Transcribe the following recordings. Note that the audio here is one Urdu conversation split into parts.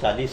40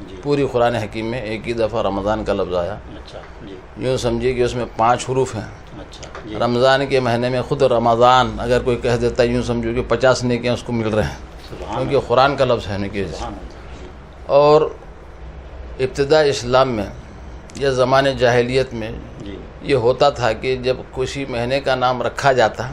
جی پوری قرآن حکیم میں ایک ہی دفعہ رمضان کا لفظ آیا. اچھا جی یوں سمجھیے کہ اس میں 5 حروف ہیں. اچھا جی رمضان کے مہینے میں خود رمضان اگر کوئی کہہ دیتا ہے یوں سمجھو کہ 50 نیکیاں اس کو مل رہے ہیں، سبحان کیونکہ قرآن کا لفظ ہے کی وجہ سے. سبحان اللہ. جی اور ابتدا اسلام میں یا زمانے جاہلیت میں جی یہ ہوتا تھا کہ جب کسی مہینے کا نام رکھا جاتا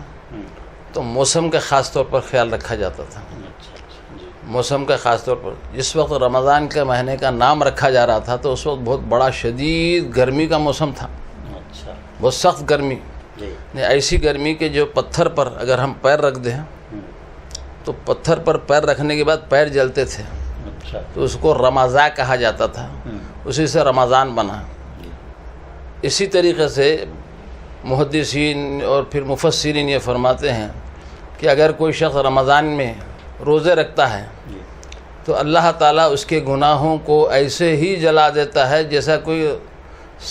تو موسم کا خاص طور پر خیال رکھا جاتا تھا. اچھا اچھا جی موسم کا خاص طور پر جس وقت رمضان کے مہینے کا نام رکھا جا رہا تھا تو اس وقت بہت بڑا شدید گرمی کا موسم تھا، اچھا بہت سخت گرمی. جی ایسی گرمی کہ جو پتھر پر اگر ہم پیر رکھ دیں تو پتھر پر پیر رکھنے کے بعد پیر جلتے تھے، اچھا تو اس کو رمضان کہا جاتا تھا، اسی سے رمضان بنا. جی اسی طریقے سے محدثین اور پھر مفسرین یہ فرماتے ہیں کہ اگر کوئی شخص رمضان میں روزے رکھتا ہے جی تو اللہ تعالیٰ اس کے گناہوں کو ایسے ہی جلا دیتا ہے جیسا کوئی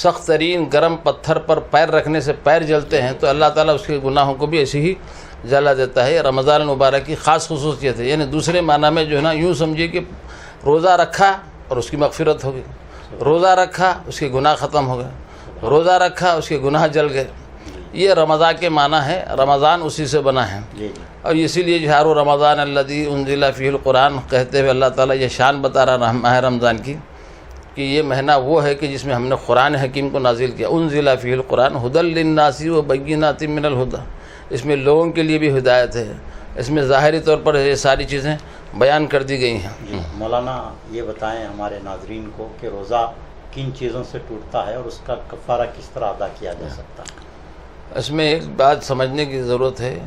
سخت ترین گرم پتھر پر پیر رکھنے سے پیر جلتے ہیں، تو اللہ تعالیٰ اس کے گناہوں کو بھی ایسے ہی جلا دیتا ہے. یہ رمضان المبارک کی خاص خصوصیت ہے. یعنی دوسرے معنی میں جو ہے نا یوں سمجھیے کہ روزہ رکھا اور اس کی مغفرت ہو گئی، روزہ رکھا اس کے گناہ ختم ہو گئے، روزہ رکھا اس کے گناہ جل گئے. یہ رمضان کے معنی ہے، رمضان اسی سے بنا ہے. جی اور اسی لیے شہر رمضان الذی انزل فیہ القرآن کہتے ہوئے اللہ تعالیٰ یہ شان بتا رہا ماہ رمضان کی کہ یہ مہینہ وہ ہے کہ جس میں ہم نے قرآن حکیم کو نازل کیا. انزل فیہ القرآن ھدی للناس وبینات من الھدی، اس میں لوگوں کے لیے بھی ہدایت ہے، اس میں ظاہری طور پر یہ ساری چیزیں بیان کر دی گئی ہیں. جی مولانا یہ بتائیں ہمارے ناظرین کو کہ روزہ کن چیزوں سے ٹوٹتا ہے اور اس کا کفارہ کس طرح ادا کیا جا سکتا ہے؟ اس میں ایک بات سمجھنے کی ضرورت ہے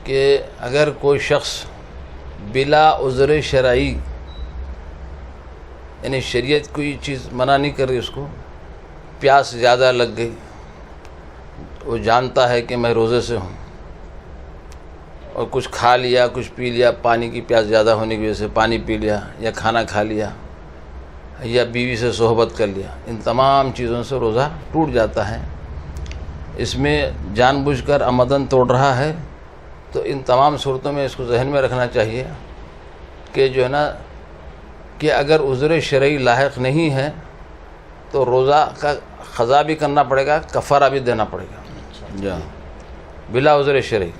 کہ اگر کوئی شخص بلا عذر شرعی، یعنی شریعت کوئی چیز منع نہیں کر رہی، اس کو پیاس زیادہ لگ گئی، وہ جانتا ہے کہ میں روزے سے ہوں اور کچھ کھا لیا کچھ پی لیا، پانی کی پیاس زیادہ ہونے کی وجہ سے پانی پی لیا یا کھانا کھا لیا یا بیوی سے صحبت کر لیا، ان تمام چیزوں سے روزہ ٹوٹ جاتا ہے. اس میں جان بوجھ کر عمدن توڑ رہا ہے تو ان تمام صورتوں میں اس کو ذہن میں رکھنا چاہیے کہ جو ہے نا کہ اگر عذر شرعی لاحق نہیں ہے تو روزہ کا قضا بھی کرنا پڑے گا، کفارہ بھی دینا پڑے گا. جی بلا عذر شرعی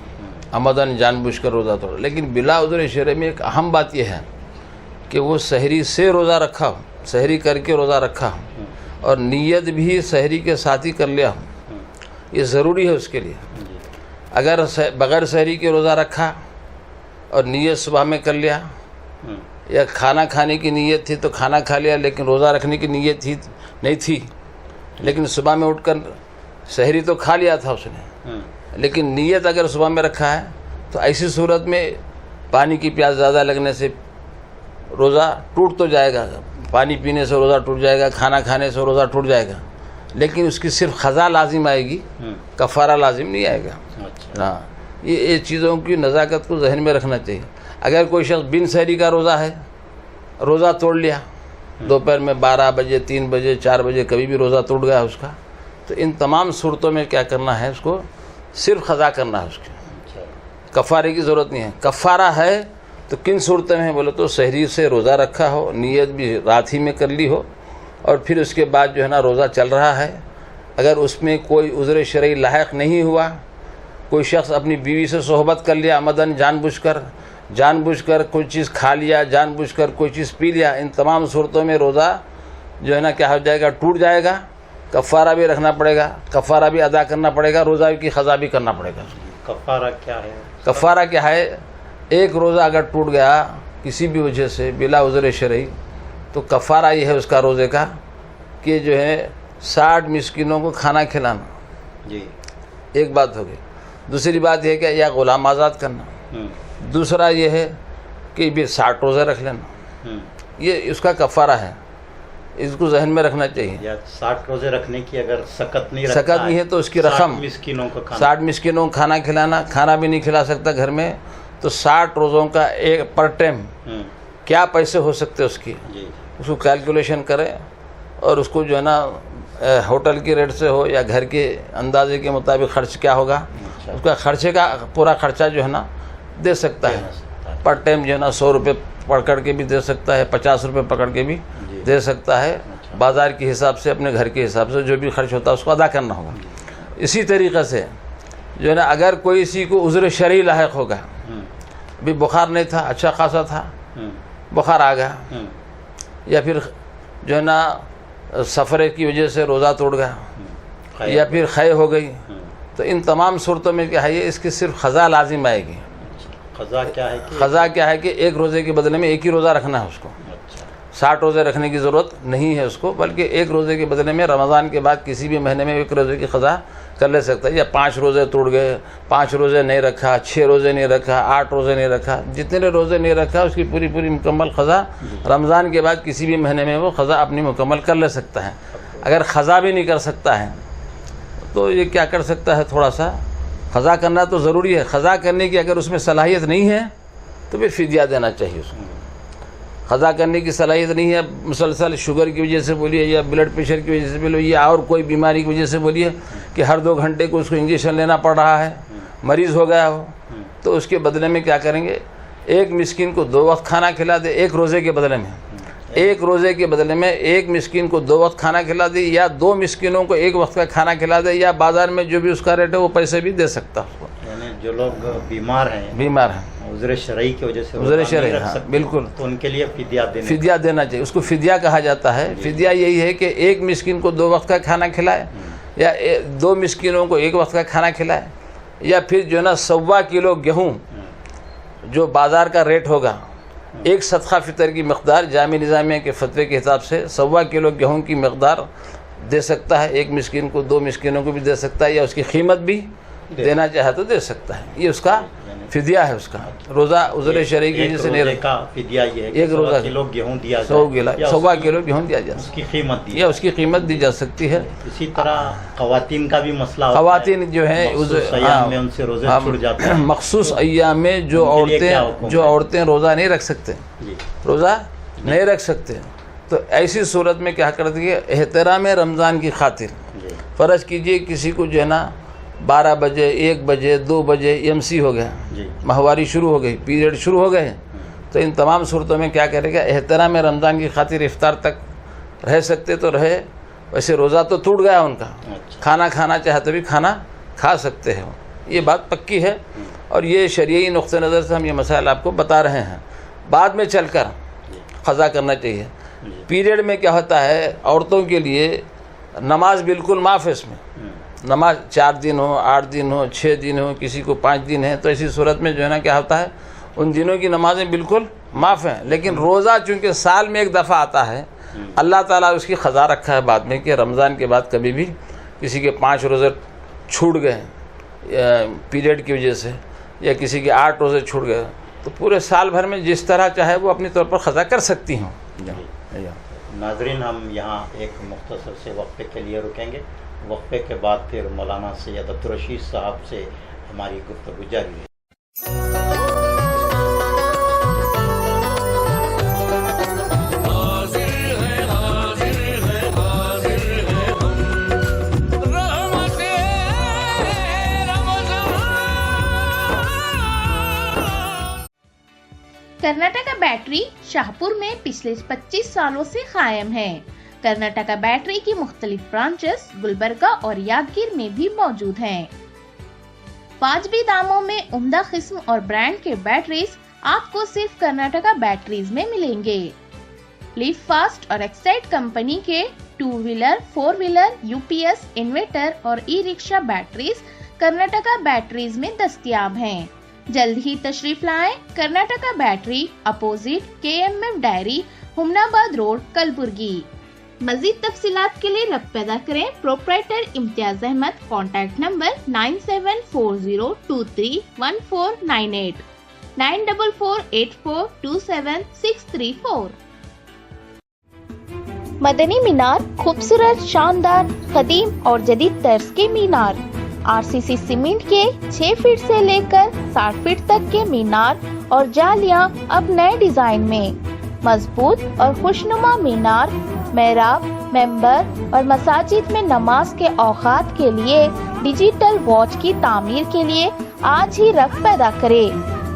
عمدن جان بوجھ کر روزہ توڑا. لیکن بلا عذر شرعی میں ایک اہم بات یہ ہے کہ وہ سحری سے روزہ رکھا ہو، سحری کر کے روزہ رکھا ہو اور نیت بھی سحری کے ساتھ ہی کر لیا ہو، یہ ضروری ہے اس کے لیے. اگر بغیر سحری کے روزہ رکھا اور نیت صبح میں کر لیا یا کھانا کھانے کی نیت تھی تو کھانا کھا لیا لیکن روزہ رکھنے کی نیت تھی نہیں تھی، لیکن صبح میں اٹھ کر سحری تو کھا لیا تھا اس نے لیکن نیت اگر صبح میں رکھا ہے تو ایسی صورت میں پانی کی پیاس زیادہ لگنے سے روزہ ٹوٹ تو جائے گا، پانی پینے سے روزہ ٹوٹ جائے گا، کھانا کھانے سے روزہ ٹوٹ جائے گا، لیکن اس کی صرف قضا لازم آئے گی، کفارہ لازم نہیں آئے گا. ہاں یہ چیزوں کی نزاکت کو ذہن میں رکھنا چاہیے. اگر کوئی شخص بن سحری کا روزہ ہے، روزہ توڑ لیا دوپہر میں 12 بجے 3 بجے 4 بجے کبھی بھی روزہ ٹوٹ گیا اس کا، تو ان تمام صورتوں میں کیا کرنا ہے، اس کو صرف قضا کرنا ہے، اس کی کفارے کی ضرورت نہیں ہے. کفارہ ہے تو کن صورتوں میں بولے تو سحری سے روزہ رکھا ہو، نیت بھی رات ہی میں کر لی ہو اور پھر اس کے بعد جو ہے نا روزہ چل رہا ہے، اگر اس میں کوئی عذر شرعی لاحق نہیں ہوا، کوئی شخص اپنی بیوی سے صحبت کر لیا عمدن جان بوجھ کر کوئی چیز کھا لیا، جان بوجھ کر کوئی چیز پی لیا، ان تمام صورتوں میں روزہ جو ہے نا کیا ہو جائے گا، ٹوٹ جائے گا. کفارہ بھی رکھنا پڑے گا، کفارہ بھی ادا کرنا پڑے گا، روزہ کی قضا بھی کرنا پڑے گا. کفارہ کیا ہے؟ کفارہ کیا ہے، ایک روزہ اگر ٹوٹ گیا کسی بھی وجہ سے بلا عذر شرعی تو کفارہ یہ ہے اس کا روزے کا کہ جو ہے 60 مسکینوں کو کھانا کھلانا. جی ایک بات ہوگی. دوسری بات یہ کہ یا غلام آزاد کرنا. دوسرا یہ ہے کہ بھی 60 روزے رکھ لینا، یہ اس کا کفارہ ہے، اس کو ذہن میں رکھنا چاہیے. یا 60 روزے رکھنے کی اگر سکت نہیں ہے تو اس کی رقم 60 مسکینوں کو 60 مسکینوں کو کھانا کھلانا. کھانا بھی نہیں کھلا سکتا گھر میں تو 60 روزوں کا ایک پر ٹائم کیا پیسے ہو سکتے اس کی، اس کو کیلکولیشن کرے اور اس کو جو ہے نا ہوٹل کی ریٹ سے ہو یا گھر کے اندازے کے مطابق خرچ کیا ہوگا، اس کا خرچے کا پورا خرچہ جو ہے نا دے سکتا ہے. پر ٹائم جو ہے نا 100 روپے پکڑ کے بھی دے سکتا ہے, 50 روپے پکڑ کے بھی دے سکتا ہے. بازار کے حساب سے, اپنے گھر کے حساب سے جو بھی خرچ ہوتا ہے اس کو ادا کرنا ہوگا. اسی طریقے سے جو ہے نا اگر کوئی کسی کو عذر شرعی لاحق ہوگا, بھی بخار نہیں تھا, اچھا خاصا تھا, بخار آ گیا, یا پھر جو ہے نا سفر کی وجہ سے روزہ توڑ گیا, یا پھر خے ہو گئی, تو ان تمام صورتوں میں کیا ہے, یہ اس کی صرف قضا لازم آئے گی. قضا کیا ہے کہ ایک روزے کے بدلے میں ایک ہی روزہ رکھنا ہے اس کو. 60 روزے رکھنے کی ضرورت نہیں ہے اس کو, بلکہ ایک روزے کے بدلے میں رمضان کے بعد کسی بھی مہینے میں ایک روزے کی قضا کر لے سکتا ہے. یا 5 روزے ٹوٹ گئے, 5 روزے نہیں رکھا, 6 روزے نہیں رکھا, 8 روزے نہیں رکھا, جتنے روزے نہیں رکھا اس کی پوری مکمل قضا رمضان کے بعد کسی بھی مہینے میں وہ قضا اپنی مکمل کر لے سکتا ہے. اگر قضا بھی نہیں کر سکتا ہے تو یہ کیا کر سکتا ہے, تھوڑا سا قضا کرنا تو ضروری ہے. قضا کرنے کی اگر اس میں صلاحیت نہیں ہے تو پھر فدیہ دینا چاہیے اس کو. قضا کرنے کی صلاحیت نہیں ہے, مسلسل شوگر کی وجہ سے بولیے, یا بلڈ پریشر کی وجہ سے بولیے, یا اور کوئی بیماری کی وجہ سے بولیے کہ ہر 2 گھنٹے کو اس کو انجیکشن لینا پڑ رہا ہے, مریض ہو گیا ہو, تو اس کے بدلے میں کیا کریں گے, ایک مسکین کو 2 وقت کھانا کھلا دے. ایک روزے کے بدلے میں, ایک روزے کے بدلے میں ایک مسکین کو 2 وقت کھانا کھلا دے, یا 2 مسکینوں کو 1 وقت کا کھانا کھلا دے, یا بازار میں جو بھی اس کا ریٹ ہے وہ پیسے بھی دے سکتا ہے. یعنی جو لوگ بیمار ہیں عذر شرعی کی وجہ سے عذر شرعی, بالکل, تو ان کے لیے فدیہ دینا چاہیے. اس کو فدیہ کہا جاتا ہے. فدیہ یہی ہے کہ ایک مسکین کو 2 وقت کا کھانا کھلائے, یا 2 مسکینوں کو 1 وقت کا کھانا کھلائے, یا پھر جو ہے نا 1.25 کلو گیہوں جو بازار کا ریٹ ہوگا, ایک صدقہ فطر کی مقدار جامع نظامیہ کے فتوے کے حساب سے 1.25 کلو گیہوں کی مقدار دے سکتا ہے. ایک مسکین کو, 2 مسکینوں کو بھی دے سکتا ہے, یا اس کی قیمت بھی دینا چاہے تو دے سکتا ہے. یہ اس کا فدیہ ہے. اس کا روزہ عذر شرعی کی وجہ سے نہیں رکھا, فدیہ یہ ہے ایک روزہ 1.25 کلو گیہوں دیا 1.25 کلو گیہوں دیا جائے, اس کی قیمت دی, یا اس کی قیمت دی جا سکتی ہے. اسی طرح خواتین کا بھی مسئلہ ہوتا ہے. خواتین جو ہیں ایام میں ان سے روزے چھوٹ جاتے ہیں. مخصوص ایام میں جو عورتیں روزہ نہیں رکھ سکتے, روزہ نہیں رکھ سکتے, تو ایسی صورت میں کیا کرتی ہے, احترام رمضان کی خاطر, فرض کیجئے کسی کو جو ہے نا 12 بجے 1 بجے 2 بجے MC ہو گیا, ماہواری شروع ہو گئی, پیریڈ شروع ہو گئے, تو ان تمام صورتوں میں کیا کرے گا, احترام رمضان کی خاطر افطار تک رہ سکتے تو رہے. ویسے روزہ تو ٹوٹ گیا ان کا, کھانا کھانا چاہے تو بھی کھانا کھا سکتے ہیں. یہ بات پکی ہے, اور یہ شرعی نقطہ نظر سے ہم یہ مسائل آپ کو بتا رہے ہیں. بعد میں چل کر قضا کرنا چاہیے. پیریڈ میں کیا ہوتا ہے, عورتوں کے لیے نماز بالکل معاف ہے. اس میں نماز 4 دن ہو, 8 دن ہو, 6 دن ہو, کسی کو 5 دن ہے, تو ایسی صورت میں جو ہے نا کیا ہوتا ہے, ان دنوں کی نمازیں بالکل معاف ہیں. لیکن روزہ چونکہ سال میں 1 دفعہ آتا ہے, اللہ تعالیٰ اس کی قضا رکھا ہے بعد میں کہ رمضان کے بعد کبھی بھی کسی کے 5 روزے چھوٹ گئے پیریڈ کی وجہ سے, یا کسی کے 8 روزے چھوٹ گئے, تو پورے سال بھر میں جس طرح چاہے وہ اپنی طور پر قضا کر سکتی ہوں. ناظرین, ہم یہاں ایک مختصر سے وقفے کے لیے رکیں گے. وقفے کے بعد پھر مولانا سید عبدالرشید صاحب سے ہماری گفتگو جاری ہے. کرناٹکا بیٹری شاہپور میں پچھلے 25 سالوں سے قائم ہے. کرناٹکا بیٹری کی مختلف برانچز گلبرگہ اور یادگیر میں بھی موجود ہیں. واجبی داموں میں عمدہ قسم اور برانڈ کے بیٹریز آپ کو صرف کرناٹکا بیٹریز میں ملیں گے. لیف فاسٹ اور ایکسائٹ کمپنی کے 2 ویلر 4 ویلر UPS انورٹر اور e rickshaw batteries Karnataka batteries میں دستیاب ہیں. جلد ہی تشریف لائیں. Karnataka battery opposite KMF dairy, Humnabad road, Kalburgi. مزید تفصیلات کے لیے رابطہ پیدا کریں پروپرائٹر امتیاز احمد. Contact number 9740231498 9448427634. مدنی مینار خوبصورت, شاندار, قدیم اور جدید طرز کے مینار. RCC سیمنٹ کے 6 فٹ سے لے کر 60 فٹ تک کے مینار اور جالیاں اب نئے ڈیزائن میں. مضبوط اور خوشنما مینار محراب, ممبر اور مساجد میں نماز کے اوقات کے لیے ڈیجیٹل واچ کی تعمیر کے لیے آج ہی رقم پیدا کرے.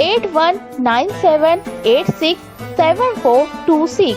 8197867426।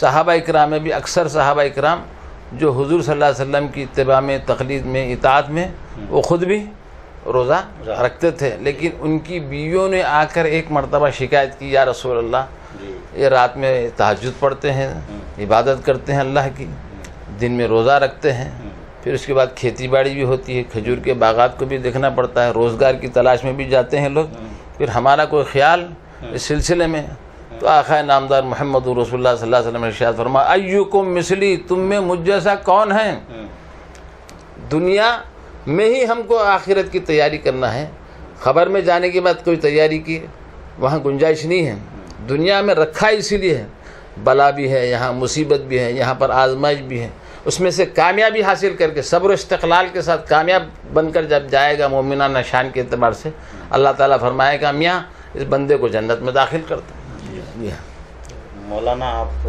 صحابہ اکرام میں بھی اکثر صحابہ اکرام جو حضور صلی اللہ علیہ وسلم کی اتباع میں، تقلید میں، اطاعت میں، وہ خود بھی روزہ رکھتے تھے، لیکن ان کی بیویوں نے آ کر ایک مرتبہ شکایت کی، یا رسول اللہ یہ رات میں تہجد پڑھتے ہیں، عبادت کرتے ہیں اللہ کی، دن میں روزہ رکھتے ہیں، پھر اس کے بعد کھیتی باڑی بھی ہوتی ہے، کھجور کے باغات کو بھی دیکھنا پڑتا ہے، روزگار کی تلاش میں بھی جاتے ہیں لوگ، پھر ہمارا کوئی خیال اس سلسلے میں؟ تو آقا نامدار محمد رسول اللہ صلی اللہ علیہ وسلم نے ارشاد فرمایا ایکم مثلی، تم میں مجھ جیسا کون ہے؟ دنیا میں ہی ہم کو آخرت کی تیاری کرنا ہے، خبر میں جانے کے بعد کوئی تیاری کی وہاں گنجائش نہیں ہے۔ دنیا میں رکھا اسی لیے ہے، بلا بھی ہے یہاں، مصیبت بھی ہے یہاں پر، آزمائش بھی ہے، اس میں سے کامیابی حاصل کر کے صبر و استقلال کے ساتھ کامیاب بن کر جب جائے گا مومنانہ شان کے اعتبار سے، اللہ تعالیٰ فرمائے گا میاں اس بندے کو جنت میں داخل کرتا۔ مولانا آپ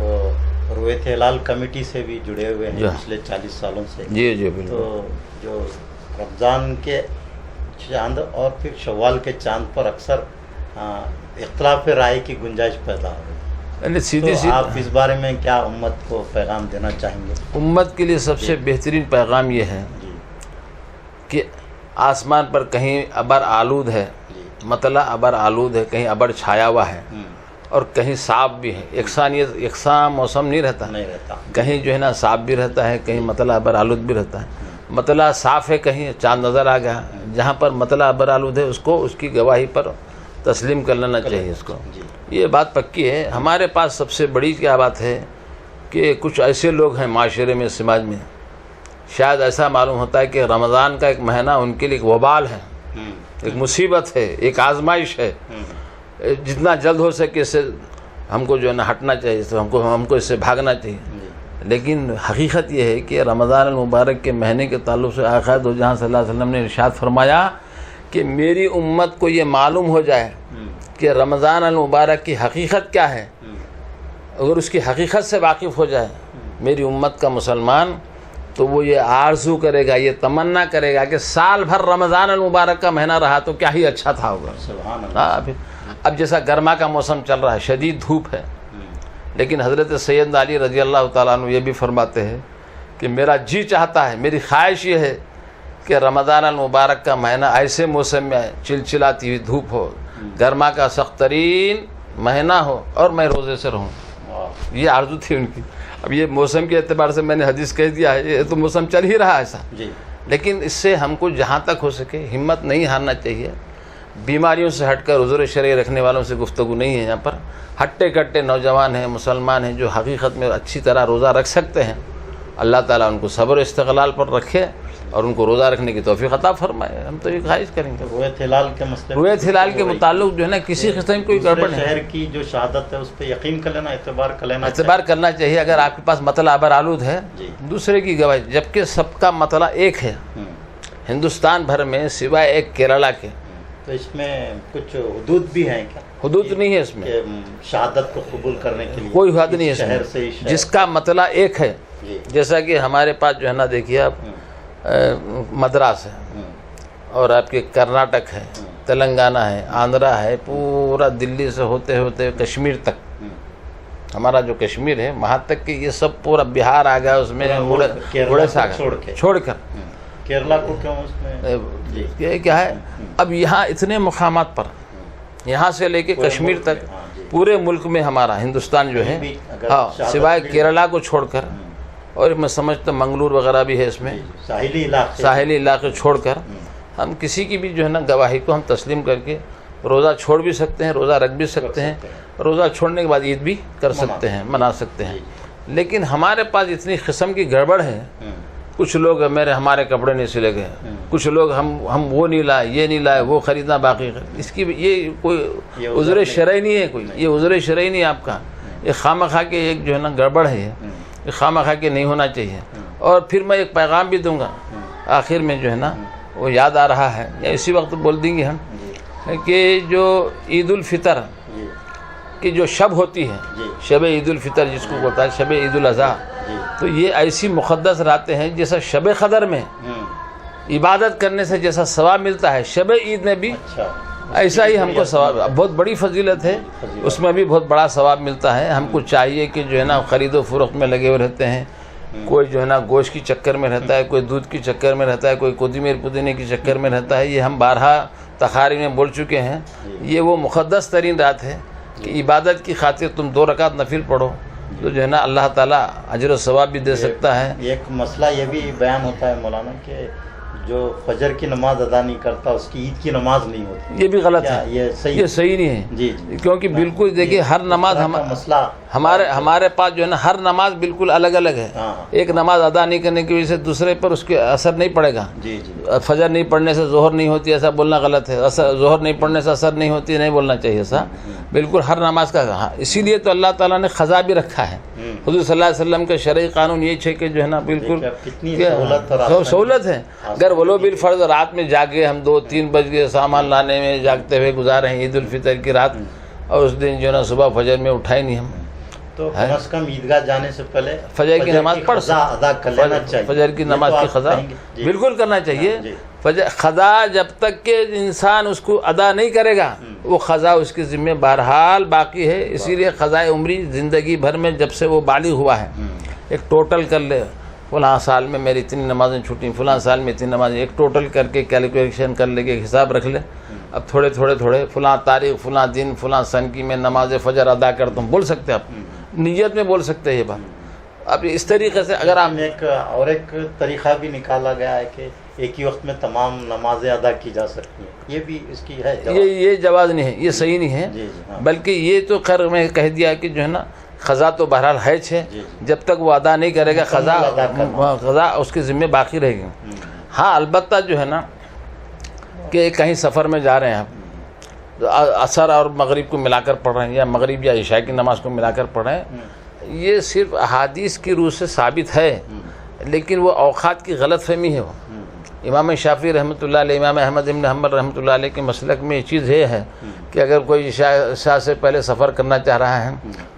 رویت ہلال کمیٹی سے بھی جڑے ہوئے ہیں پچھلے 40 سالوں سے۔ جی بالکل۔ تو جو رمضان کے چاند اور پھر شوال کے چاند پر اکثر اختلاف رائے کی گنجائش پیدا ہو رہی ہے، تو آپ اس بارے میں کیا امت کو پیغام دینا چاہیں گے؟ امت کے لیے سب سے بہترین پیغام یہ ہے کہ آسمان پر کہیں ابر آلود ہے، مطلع ابر آلود ہے، کہیں ابر چھایا ہوا ہے، اور کہیں صاف بھی ہے، یکساں موسم نہیں رہتا، کہیں جو ہے نا صاف بھی رہتا ہے، کہیں مطلع ابر آلود بھی رہتا ہے۔ مطلع صاف ہے، کہیں چاند نظر آ گیا، جہاں پر مطلع ابر آلود ہے اس کو اس کی گواہی پر تسلیم کر لینا چاہیے اس کو، یہ بات پکی ہے۔ ہمارے پاس سب سے بڑی کیا بات ہے کہ کچھ ایسے لوگ ہیں معاشرے میں، سماج میں، شاید ایسا معلوم ہوتا ہے کہ رمضان کا ایک مہینہ ان کے لیے ایک وبال ہے، ایک مصیبت ہے، ایک آزمائش ہے، جتنا جلد ہو سکے اس سے ہم کو جو ہے نا ہٹنا چاہیے، ہم کو اس سے بھاگنا چاہیے۔ لیکن حقیقت یہ ہے کہ رمضان المبارک کے مہینے کے تعلق سے آقا دو جہاں صلی اللہ علیہ وسلم نے ارشاد فرمایا کہ میری امت کو یہ معلوم ہو جائے کہ رمضان المبارک کی حقیقت کیا ہے، اگر اس کی حقیقت سے واقف ہو جائے میری امت کا مسلمان، تو وہ یہ آرزو کرے گا، یہ تمنا کرے گا کہ سال بھر رمضان المبارک کا مہینہ رہا تو کیا ہی اچھا تھا ہوگا۔ سبحان اللہ۔ اب جیسا گرما کا موسم چل رہا ہے، شدید دھوپ ہے، لیکن حضرت سیدنا علی رضی اللہ تعالیٰ عنہ یہ بھی فرماتے ہیں کہ میرا جی چاہتا ہے، میری خواہش یہ ہے کہ رمضان المبارک کا مہینہ ایسے موسم میں چلچلاتی ہوئی دھوپ ہو، گرما کا سخت ترین مہینہ ہو، اور میں روزے سے رہوں، یہ آرزو تھی ان کی۔ اب یہ موسم کے اعتبار سے میں نے حدیث کہہ دیا ہے، یہ تو موسم چل ہی رہا ایسا، لیکن اس سے ہم کو جہاں تک ہو سکے ہمت نہیں ہارنا چاہیے۔ بیماریوں سے ہٹ کر عذر شرعی رکھنے والوں سے گفتگو نہیں ہے یہاں پر، ہٹے کٹے نوجوان ہیں، مسلمان ہیں جو حقیقت میں اچھی طرح روزہ رکھ سکتے ہیں، اللہ تعالیٰ ان کو صبر و استقلال پر رکھے اور ان کو روزہ رکھنے کی توفیق عطا فرمائے، ہم تو یہ خواہش کریں گے۔ رویت ہلال کے مسئلے، رویت ہلال کے متعلق جو ہے نا کسی قسم کوئی گڑبڑ نہیں، شہر کی جو شہادت ہے اس پہ یقین کر لینا، اعتبار کرنا چاہیے۔ اگر آپ کے پاس مطلع ابر آلود ہے، دوسرے کی گواہی، جبکہ سب کا مطلع ایک ہے ہندوستان بھر میں سوائے ایک کیرلا کے، تو اس میں کچھ حدود بھی ہیں کیا؟ حدود نہیں ہے اس میں، شہادت کو قبول کرنے کے لیے کوئی حد نہیں ہے اس میں، جس کا مطلع ایک ہے۔ جیسا کہ ہمارے پاس جو ہے نا دیکھیے آپ مدراس ہے، اور آپ کے کرناٹک ہے، تلنگانہ ہے، آندھرا ہے، پورا دلی سے ہوتے ہوتے کشمیر تک، ہمارا جو کشمیر ہے وہاں تک کہ یہ سب پورا بہار آ گیا، اس میں اڑیسہ چھوڑ کر کیرلا کو کیوں اس میں یہ کیا ہے؟ اب یہاں اتنے مقامات پر، یہاں سے لے کے کشمیر تک پورے ملک میں ہمارا ہندوستان جو ہے، ہاں سوائے کیرلا کو چھوڑ کر، اور میں سمجھتا منگلور وغیرہ بھی ہے اس میں، ساحلی علاقے چھوڑ کر، ہم کسی کی بھی جو ہے نا گواہی کو ہم تسلیم کر کے روزہ چھوڑ بھی سکتے ہیں، روزہ رکھ بھی سکتے ہیں، روزہ چھوڑنے کے بعد عید بھی کر سکتے ہیں، منا سکتے ہیں۔ لیکن ہمارے پاس اتنی قسم کی گڑبڑ ہے، کچھ لوگ ہمارے کپڑے نہیں سلے گئے، کچھ لوگ ہم وہ نہیں لائے، یہ نہیں لائے، وہ خریدنا باقی، اس کی یہ کوئی عذر شرعی نہیں ہے، کوئی یہ عذر شرعی نہیں ہے آپ کا، یہ خواہ کے ایک جو ہے نا گڑبڑ ہے، یہ خواہ کے نہیں ہونا چاہیے۔ اور پھر میں ایک پیغام بھی دوں گا آخر میں جو ہے نا، وہ یاد آ رہا ہے، یا اسی وقت بول دیں گے ہم، کہ جو عید الفطر کی جو شب ہوتی ہے، شب عید الفطر جس کو بولتا ہے شب عید الاضحیٰ، تو یہ ایسی مقدس راتیں ہیں جیسا شب قدر میں عبادت کرنے سے جیسا ثواب ملتا ہے، شب عید میں بھی ایسا ہی ہم کو ثواب، بہت بڑی فضیلت ہے، اس میں بھی بہت بڑا ثواب ملتا ہے. ہم کو چاہیے کہ جو ہے نا خرید و فروخت میں لگے ہوئے رہتے ہیں، کوئی جو ہے نا گوشت کی چکر میں رہتا ہے، کوئی دودھ کی چکر میں رہتا ہے، کوئی کوتمیر پودینے کی چکر میں رہتا ہے. یہ ہم بارہا تقاریر میں بول چکے ہیں. یہ وہ مقدس ترین رات ہے کہ عبادت کی خاطر تم 2 رکعت نفل پڑھو تو جو ہے نا اللہ تعالیٰ اجر و ثواب بھی دے سکتا ہے. ایک مسئلہ یہ بھی بیان ہوتا ہے مولانا کہ جو فجر کی نماز ادا نہیں کرتا اس کی عید کی نماز نہیں ہوتی. یہ بھی غلط ہے، یہ صحیح نہیں ہے. جی کیونکہ بالکل دیکھیے ہر نماز مسئلہ ہمارے پاس جو ہے نا ہر نماز بالکل الگ الگ ہے. ایک نماز ادا نہیں کرنے کی وجہ سے دوسرے پر اس کے اثر نہیں پڑے گا. جی فجر نہیں پڑھنے سے ظہر نہیں ہوتی ایسا بولنا غلط ہے. ظہر نہیں پڑھنے سے اثر نہیں ہوتی نہیں بولنا چاہیے ایسا. بالکل ہر نماز کا اسی لیے تو اللہ تعالیٰ نے قضا بھی رکھا ہے. حضور صلی اللہ علیہ وسلم کا شرعی قانون یہ ہے کہ جو ہے نا بالکل سہولت ہے. اگر ولو بالفرض رات میں جاگے ہم 2-3 بج گئے سامان لانے میں جاگتے ہوئے گزارے ہیں عید الفطر کی رات، اور اس دن جو ہے نا صبح فجر میں اٹھائے نہیں ہم، تو کم از کم عیدگاہ جانے سے پہلے فجر کی نماز پڑھ ادا کر لینا چاہیے. فجر کی نماز کی قضا بالکل کرنا چاہیے. فجر قضا جب تک کہ انسان اس کو ادا نہیں کرے گا وہ قضا اس کے ذمہ بہرحال باقی ہے. اسی لیے قضائے عمری زندگی بھر میں جب سے وہ بالغ ہوا ہے ایک ٹوٹل کر لے، فلاں سال میں میری اتنی نمازیں چھوٹیں، فلاں سال میں اتنی نمازیں، ایک ٹوٹل کر کے کیلکولیشن کر لے کے ایک حساب رکھ لے. اب تھوڑے فلاں تاریخ فلاں دن فلاں سن کی میں نماز فجر ادا کرتا ہوں بول سکتے آپ، نیت میں بول سکتے ہیں یہ بات. اب اس طریقے سے اگر آپ ایک طریقہ بھی نکالا گیا ہے کہ ایک ہی وقت میں تمام نمازیں ادا کی جا سکتی ہیں، یہ بھی اس کی ہے یہ جواز نہیں ہے، یہ صحیح نہیں ہے. بلکہ یہ تو خیر میں کہہ دیا کہ جو ہے نا قضا تو بہرحال ہے جب تک وہ ادا نہیں کرے گا قضا اس کے ذمہ باقی رہے گی. ہاں البتہ جو ہے نا کہ کہیں سفر میں جا رہے ہیں آپ، عصر اور مغرب کو ملا کر پڑھ رہے ہیں یا مغرب یا عشاء کی نماز کو ملا کر پڑھ رہے ہیں، یہ صرف احادیث کی روح سے ثابت ہے، لیکن وہ اوقات کی غلط فہمی ہے. وہ امام شافعی رحمۃ اللہ علیہ، امام احمد بن حنبل رحمۃ اللہ علیہ کے مسلک میں یہ چیز یہ ہے کہ اگر کوئی عشاء سے پہلے سفر کرنا چاہ رہا ہے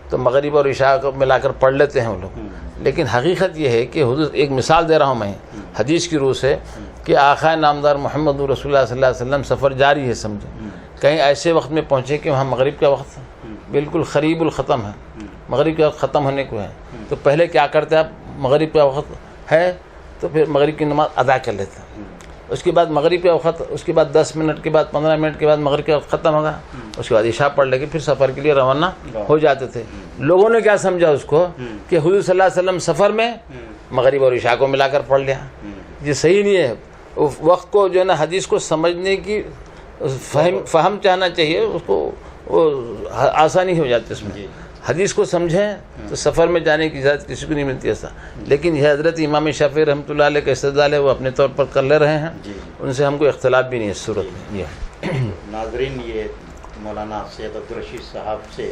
تو مغرب اور عشاء کو ملا کر پڑھ لیتے ہیں وہ لوگ. لیکن حقیقت یہ ہے کہ حضور ایک مثال دے رہا ہوں میں حدیث کی روح سے کہ آقا نامدار محمد رسول اللہ صلی اللہ علیہ وسلم سفر جاری ہے سمجھے، کہیں ایسے وقت میں پہنچے کہ وہاں مغرب کا وقت بالکل قریب الختم ہے، مغرب کا وقت ختم ہونے کو ہے، تو پہلے کیا کرتے آپ، مغرب کا وقت ہے تو پھر مغرب کی نماز ادا کر لیتے ہیں. اس کے بعد مغرب کا وقت، اس کے بعد 10 منٹ کے بعد 15 منٹ کے بعد مغرب کا وقت ختم ہوگا، اس کے بعد عشاء پڑھ لے کے پھر سفر کے لیے روانہ ہو جاتے تھے. لوگوں نے کیا سمجھا اس کو کہ حضور صلی اللہ علیہ وسلم سفر میں مغرب اور عشاء کو ملا کر پڑھ لیا. یہ صحیح نہیں ہے. وقت کو جو ہے نا حدیث کو سمجھنے کی فہم چاہنا چاہیے، اس کو آسانی ہو جاتی اس میں. حدیث کو سمجھیں تو سفر میں جانے کی اجازت کسی کو نہیں ملتی ایسا. لیکن یہ حضرت امام شافعی رحمۃ اللہ علیہ کا استدلال ہے، وہ اپنے طور پر کر لے رہے ہیں، ان سے ہم کو اختلاف بھی نہیں ہے اس صورت میں. ناظرین، یہ مولانا سید عبدالرشید صاحب سے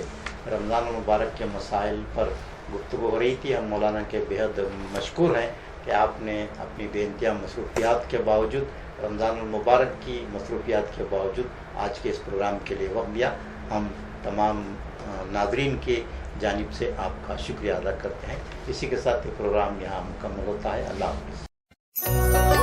رمضان المبارک کے مسائل پر گفتگو ہو رہی تھی. ہم مولانا کے بےحد مشکور ہیں کہ آپ نے اپنی بے انتہا مصروفیات کے باوجود، رمضان المبارک کی مصروفیات کے باوجود آج کے اس پروگرام کے لیے وقت دیا. ہم تمام ناظرین کی جانب سے آپ کا شکریہ ادا کرتے ہیں. اسی کے ساتھ یہ پروگرام یہاں مکمل ہوتا ہے. اللہ حافظ.